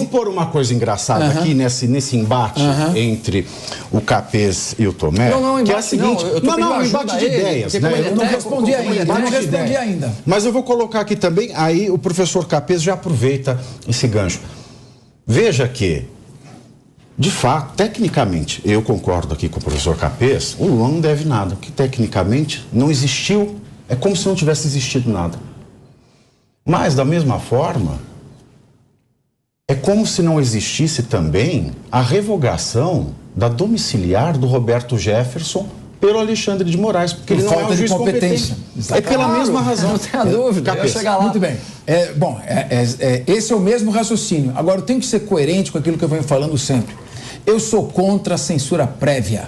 pôr uma coisa engraçada aqui nesse embate entre o Capês e o Tomé. Não, que é a seguinte. Não, embate de ideias, né? Eu não respondi ainda. Mas eu vou colocar aqui também, aí o professor Capês já aproveita esse gancho. Veja que, de fato, tecnicamente, eu concordo aqui com o professor Capês, o Lula não deve nada, porque tecnicamente não existiu, é como se não tivesse existido nada. Mas, da mesma forma, é como se não existisse também a revogação da domiciliar do Roberto Jefferson pelo Alexandre de Moraes, porque ele não é um juiz competente. É pela mesma razão. Não tenha dúvida, eu ia chegar lá. Muito bem. Esse é o mesmo raciocínio. Agora, eu tenho que ser coerente com aquilo que eu venho falando sempre. Eu sou contra a censura prévia.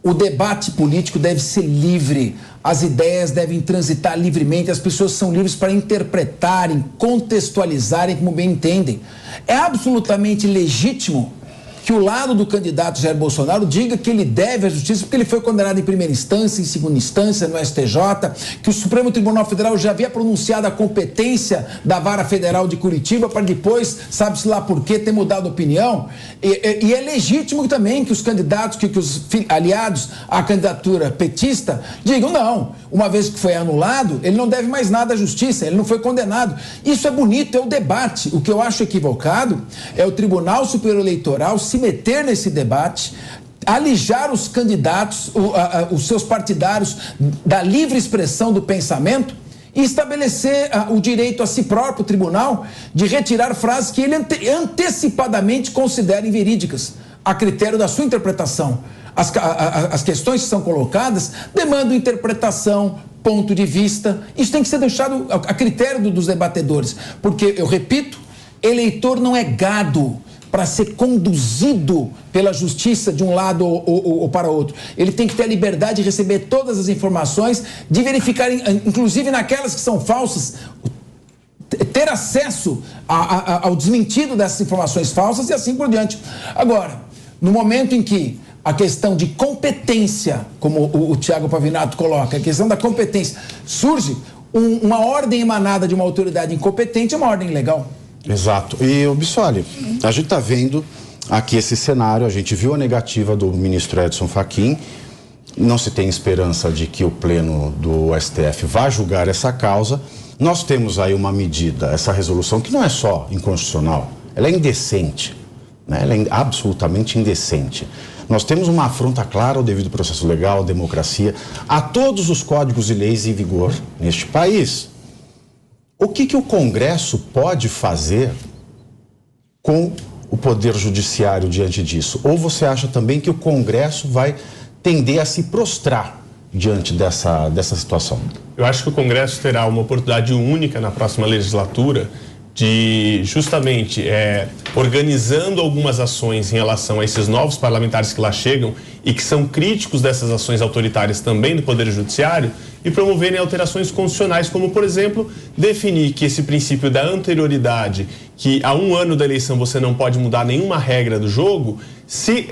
O debate político deve ser livre, as ideias devem transitar livremente, as pessoas são livres para interpretarem, contextualizarem como bem entendem. É absolutamente legítimo que o lado do candidato Jair Bolsonaro diga que ele deve à justiça porque ele foi condenado em primeira instância, em segunda instância, no STJ, que o Supremo Tribunal Federal já havia pronunciado a competência da Vara Federal de Curitiba para depois, sabe-se lá por quê, ter mudado a opinião. E é legítimo também que os candidatos, que os aliados à candidatura petista digam não, uma vez que foi anulado, ele não deve mais nada à justiça, ele não foi condenado. Isso é bonito, é o debate. O que eu acho equivocado é o Tribunal Superior Eleitoral se meter nesse debate, alijar os candidatos, os seus partidários da livre expressão do pensamento e estabelecer o direito a si próprio, o tribunal, de retirar frases que ele antecipadamente considera inverídicas, a critério da sua interpretação. As questões que são colocadas demandam interpretação, ponto de vista. Isso tem que ser deixado a critério dos debatedores, porque, eu repito, eleitor não é gado para ser conduzido pela justiça de um lado ou para outro. Ele tem que ter a liberdade de receber todas as informações, de verificar, inclusive naquelas que são falsas, ter acesso ao desmentido dessas informações falsas e assim por diante. Agora, no momento em que a questão de competência, como o Tiago Pavinato coloca, a questão da competência, surge uma ordem emanada de uma autoridade incompetente, é uma ordem legal. Exato. E, Bissoli, a gente está vendo aqui esse cenário, a gente viu a negativa do ministro Edson Fachin, não se tem esperança de que o pleno do STF vá julgar essa causa. Nós temos aí uma medida, essa resolução, que não é só inconstitucional, ela é indecente, né? Ela é absolutamente indecente. Nós temos uma afronta clara ao devido processo legal, à democracia, a todos os códigos e leis em vigor neste país. O que o Congresso pode fazer com o Poder Judiciário diante disso? Ou você acha também que o Congresso vai tender a se prostrar diante dessa situação? Eu acho que o Congresso terá uma oportunidade única na próxima legislatura de justamente organizando algumas ações em relação a esses novos parlamentares que lá chegam e que são críticos dessas ações autoritárias também do Poder Judiciário e promoverem alterações constitucionais, como, por exemplo, definir que esse princípio da anterioridade, que há 1 ano da eleição você não pode mudar nenhuma regra do jogo, se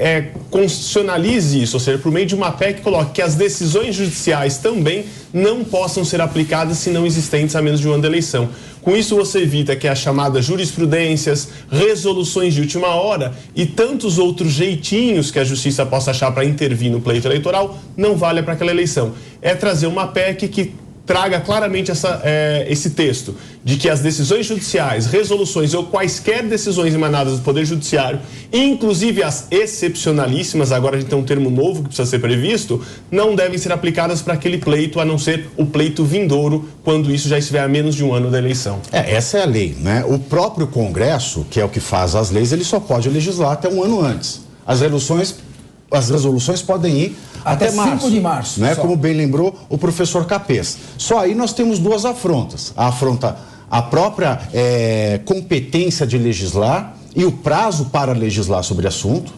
constitucionalize isso, ou seja, por meio de uma PEC que coloque que as decisões judiciais também não possam ser aplicadas se não existentes a menos de 1 ano da eleição. Com isso você evita que as chamadas jurisprudências, resoluções de última hora e tantos outros jeitinhos que a justiça possa achar para intervir no pleito eleitoral não valha para aquela eleição. É trazer uma PEC que traga claramente esse texto de que as decisões judiciais, resoluções ou quaisquer decisões emanadas do Poder Judiciário, inclusive as excepcionalíssimas, agora a gente tem um termo novo que precisa ser previsto, não devem ser aplicadas para aquele pleito, a não ser o pleito vindouro, quando isso já estiver a menos de 1 ano da eleição. Essa é a lei, né? O próprio Congresso, que é o que faz as leis, ele só pode legislar até 1 ano antes. As resoluções podem ir até março, 5 de março. Né? Como bem lembrou o professor Capês. Só aí nós temos 2 afrontas. A afronta à própria competência de legislar e o prazo para legislar sobre o assunto.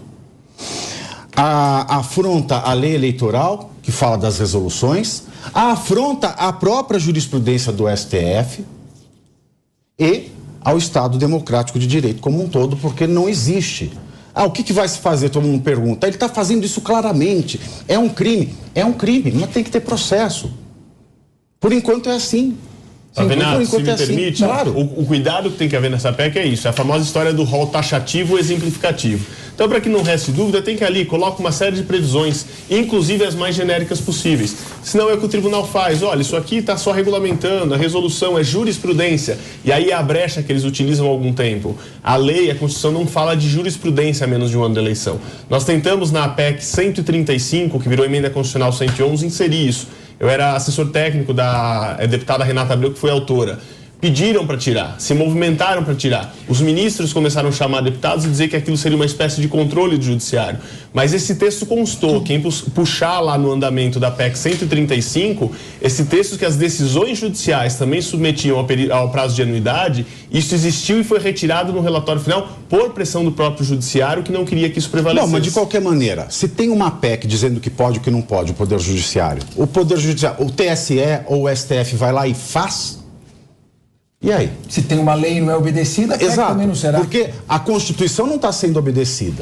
A afronta à lei eleitoral, que fala das resoluções. A afronta à própria jurisprudência do STF e ao Estado Democrático de Direito como um todo, porque não existe. O que vai se fazer? Todo mundo pergunta. Ele está fazendo isso claramente. É um crime, mas tem que ter processo. Por enquanto é assim. Tá vendo? Se me assim, permite, claro. o cuidado que tem que haver nessa PEC é isso, é a famosa história do rol taxativo e exemplificativo. Então, para que não reste dúvida, tem que ali coloca uma série de previsões, inclusive as mais genéricas possíveis. Senão é o que o tribunal faz. Olha, isso aqui está só regulamentando, a resolução é jurisprudência. E aí é a brecha que eles utilizam há algum tempo. A lei, a Constituição não fala de jurisprudência a menos de um ano da eleição. Nós tentamos na PEC 135, que virou emenda constitucional 111, inserir isso. Eu era assessor técnico da deputada Renata Abreu, que foi autora. Pediram para tirar, se movimentaram para tirar. Os ministros começaram a chamar deputados e dizer que aquilo seria uma espécie de controle do judiciário. Mas esse texto constou, quem puxar lá no andamento da PEC 135, esse texto que as decisões judiciais também submetiam ao prazo de anuidade, isso existiu e foi retirado no relatório final por pressão do próprio judiciário, que não queria que isso prevalecesse. Não, mas de qualquer maneira, se tem uma PEC dizendo que pode ou que não pode o Poder Judiciário, o TSE ou o STF vai lá e faz... E aí? Se tem uma lei e não é obedecida, a PEC também não será. Porque a Constituição não está sendo obedecida.